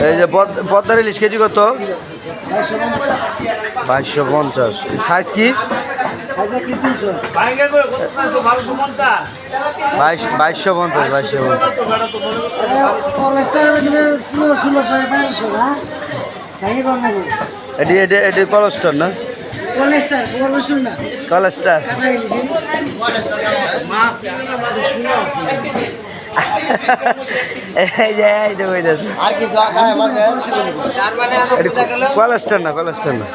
এই যে পদ্মার ইলিশ কেজি কত? 2250। সাইজ কি? 2250। এটি কলস্টার না? কলস্টার কলস্টার না কলস্টার না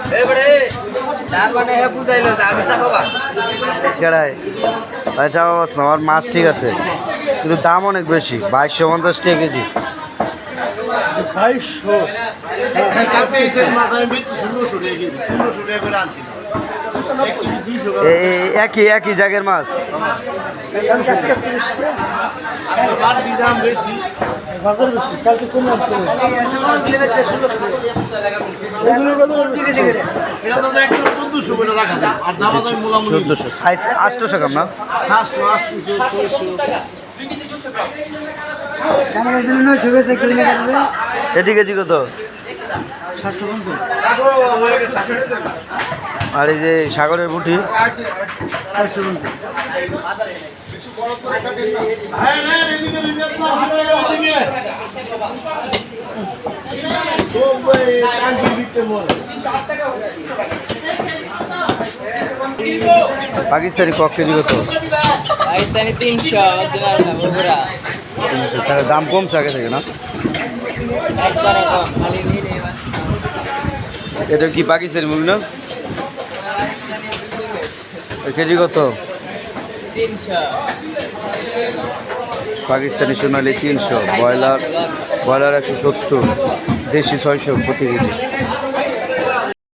আমার মাছ ঠিক আছে কিন্তু দাম অনেক বেশি 2250 টাকা কেজি। একই জায়গার মাছ সাইজ 800 গ্রাম না? এটি কেজি কত? আর এই যে সাগরের পুঁটি পাকিস্তানি কক কেজি কত? পাকিস্তানি 300। তার দাম কমছে আগে থেকে না? এটা কি পাকিস্তানি মুরগি না? কেজি কত? 300। পাকিস্তানি সোনালি 300, ব্রয়লার 170, দেশি 600 প্রতি কেজি।